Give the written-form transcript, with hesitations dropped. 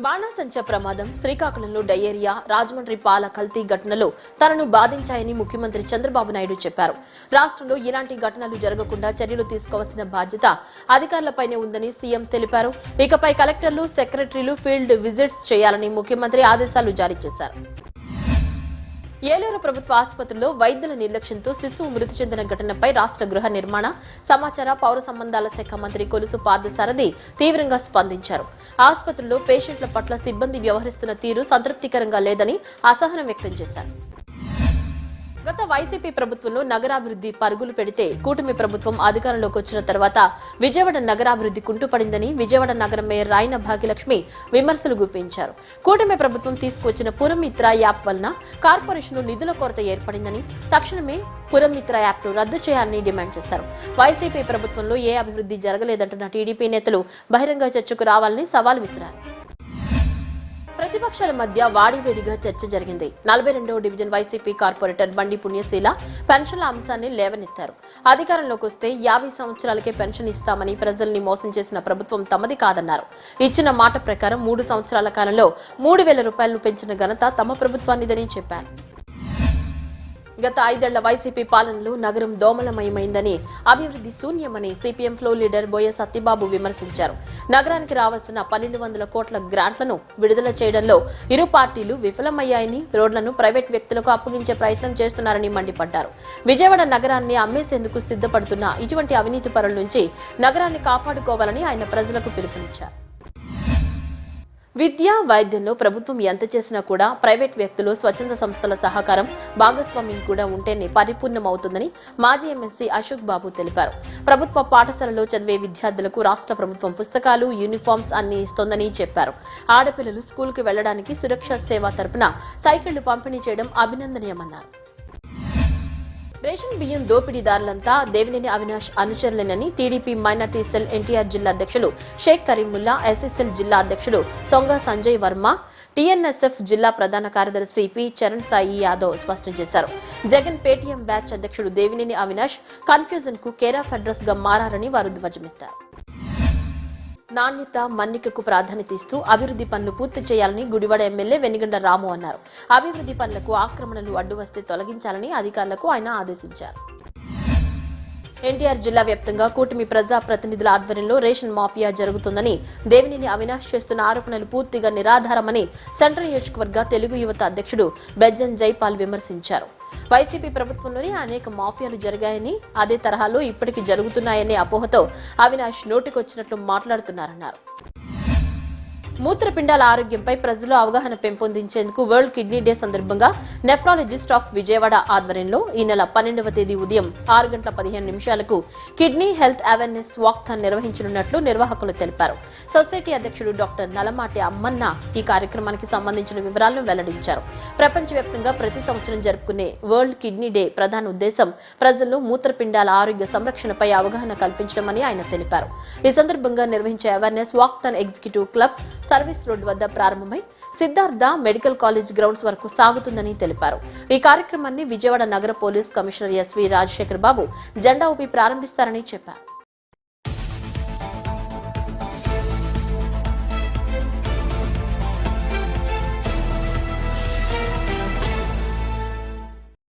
బాణాసంచా ప్రమాదం, శ్రీకాకుళంలో డయేరియా, రాజమండ్రి పాల కల్తీ ఘటనలు తనను బాధించాయని ముఖ్యమంత్రి చంద్రబాబు నాయుడు చెప్పారు. రాష్ట్రంలో ఇలాంటి ఘటనలు జరగకుండా చర్యలు తీసుకోవాల్సిన బాధ్యత అధికారులపైనే ఉందని సీఎం తెలిపారు. ఇకపై కలెక్టర్లు, సెక్రటరీలు ఫీల్డ్ విజిట్స్ చేయాలని ముఖ్యమంత్రి ఆదేశాలు జారీ చేశారు. ఏలూరు ప్రభుత్వ ఆసుపత్రిలో వైద్యుల నిర్లక్ష్యంతో శిశువు మృతి చెందిన ఘటనపై రాష్ట్ర గృహ నిర్మాణ, సమాచార, పౌర సంబంధాల శాఖ మంత్రి కొలుసు పార్థసారథి తీవ్రంగా స్పందించారు. ఆసుపత్రిలో పేషెంట్ల పట్ల సిబ్బంది వ్యవహరిస్తున్న తీరు సంతృప్తికరంగా లేదని అసహనం వ్యక్తం చేశారు. గత వైసీపీ ప్రభుత్వంలో నగరాభివృద్ధి పరుగులు పెడితే కూటమి ప్రభుత్వం అధికారంలోకి వచ్చిన తర్వాత విజయవాడ నగరాభివృద్ధి కుంటుపడిందని విజయవాడ నగర మేయర్ రాయన భాగ్యలక్ష్మి విమర్శలు గుప్పించారు. కూటమి ప్రభుత్వం తీసుకొచ్చిన పురమిత్ర యాప్ వలన కార్పొరేషన్ నిధుల కొరత ఏర్పడిందని, తక్షణమే పురమిత్ర యాప్ ను రద్దు చేయాలని డిమాండ్ చేశారు. వైసీపీ ప్రభుత్వంలో ఏ అభివృద్ధి జరగలేదంటున్న టీడీపీ నేతలు బహిరంగ చర్చకు రావాలని సవాల్ విసిరారు. ప్రతిపక్షాల మధ్య వాడివేడిగా చర్చ జరిగింది. 42వ డివిజన్ వైసీపీ కార్పొరేటర్ బండి పుణ్యశీల పెన్షన్ల అంశాన్ని లేవనెత్తారు. అధికారంలోకి వస్తే 50 సంవత్సరాలకే పెన్షన్ ఇస్తామని ప్రజల్ని మోసం చేసిన ప్రభుత్వం తమది కాదన్నారు. ఇచ్చిన మాట ప్రకారం 3 సంవత్సరాల కాలంలో 3,000 రూపాయలను పెంచిన ఘనత తమ ప్రభుత్వానిదని చెప్పారు. గత 5 ఏళ్ల వైసీపీ పాలనలో నగరం దోమలమయమైందని, అభివృద్ధి శూన్యమని సిపిఎం ఫ్లోర్ లీడర్ బోయ సత్యబాబు విమర్శించారు. నగరానికి రావాల్సిన 1,200 కోట్ల గ్రాంట్లను విడుదల చేయడంలో ఇరు పార్టీలు విఫలమయ్యాయని, రోడ్లను ప్రైవేట్ వ్యక్తులకు అప్పగించే ప్రయత్నం చేస్తున్నారని మండిపడ్డారు. విజయవాడ నగరాన్ని అమ్మేసేందుకు సిద్ధపడుతున్న ఇటువంటి అవినీతి పరుల నుంచి నగరాన్ని కాపాడుకోవాలని ఆయన ప్రజలకు పిలుపునిచ్చారు. విద్య, వైద్యంలో ప్రభుత్వం ఎంత చేసినా కూడా ప్రైవేట్ వ్యక్తులు, స్వచ్ఛంద సంస్థల సహకారం, భాగస్వామ్యం కూడా ఉంటేనే పరిపూర్ణమవుతుందని మాజీ ఎమ్మెల్సీ అశోక్ బాబు తెలిపారు. ప్రభుత్వ పాఠశాలలో చదివే విద్యార్థులకు రాష్ట్ర ప్రభుత్వం పుస్తకాలు, యూనిఫామ్స్ అన్ని ఇస్తోందని చెప్పారు. ఆడపిల్లలు స్కూల్కి వెళ్లడానికి సురక్ష సేవ తరపున సైకిళ్లు పంపిణీ చేయడం అభినందనీయమన్నారు. రేషన్ బియ్యం దోపిడీదారులంతా దేవినేని అవినాష్ అనుచరులేనని టీడీపీ మైనార్టీ సెల్ ఎన్టీఆర్ జిల్లా అధ్యక్షులు షేక్ కరీముల్లా, ఎస్ఎస్ఎల్ జిల్లా అధ్యక్షులు సొంగ సంజయ్ వర్మ, టీఎన్ఎస్ఎఫ్ జిల్లా ప్రధాన కార్యదర్శి పి చరణ్ సాయి యాదవ్ స్పష్టం చేశారు. జగన్ పేటీఎం బ్యాచ్ అధ్యక్షుడు దేవినేని అవినాష్ కన్ఫ్యూజన్ కు కేర్ ఆఫ్ అడ్రస్ గా మారారని వారు ధ్వజమెత్తారు. నాణ్యత, మన్నికకు ప్రాధాన్యత ఇస్తూ అభివృద్ధి పనులు పూర్తి చేయాలని గుడివాడ ఎమ్మెల్యే వెనిగండ్ల రాము అన్నారు. అభివృద్ధి పనులకు ఆక్రమణలు అడ్డు వస్తే తొలగించాలని అధికారులకు ఆయన ఆదేశించారు. ఎన్టీఆర్ జిల్లా వ్యాప్తంగా కూటమి ప్రజా ప్రతినిధుల ఆధ్వర్యంలో రేషన్ మాఫియా జరుగుతుందని, దేవినేని అవినాష్ చేస్తున్న ఆరోపణలు పూర్తిగా నిరాధారమని సెంట్రల్ నియోజకవర్గ తెలుగు యువత అధ్యక్షుడు బెజ్జన్ జైపాల్ విమర్శించారు. వైసీపీ ప్రభుత్వంలోనే అనేక మాఫియాలు జరిగాయని, అదే తరహాలో ఇప్పటికీ జరుగుతున్నాయనే అపోహతో అవినాష్ నోటికొచ్చినట్లు మాట్లాడుతున్నారన్నారు. మూత్రపిండాల ఆరోగ్యంపై ప్రజల్లో అవగాహన పెంపొందించేందుకు వరల్డ్ కిడ్నీ డే సందర్భంగా నెఫ్రాలజిస్ట్ ఆఫ్ విజయవాడ ఆధ్వర్యంలో ఈ నెల 12వ తేదీ ఉదయం 6:15 కిడ్నీ హెల్త్ అవేర్నెస్ వాక్థాన్ నిర్వహించనున్నట్లు నిర్వాహకులు తెలిపారు. సొసైటీ అధ్యక్షుడు డాక్టర్ నలమాటి అమ్మన్న ఈ కార్యక్రమానికి సంబంధించిన వివరాలను వెల్లడించారు. ప్రపంచవ్యాప్తంగా ప్రతి సంవత్సరం జరుపుకునే వరల్డ్ కిడ్నీ డే ప్రధాన ఉద్దేశం ప్రజల్లో మూత్రపిండాల ఆరోగ్య సంరక్షణపై అవగాహన కల్పించడమని ఆయన తెలిపారు. ఈ సందర్భంగా నిర్వహించే awareness walkathon executive club service road వద్ద ప్రారంభమై సిద్ధార్థ మెడికల్ కాలేజ్ గ్రౌండ్స్ వరకు సాగుతుందని తెలిపారు. ఈ కార్యక్రమాన్ని విజయవాడ నగర పోలీస్ కమిషనర్ ఎస్వి రాజశేఖర్ బాబు జెండా ఊపి ప్రారంభిస్తారని చెప్పారు.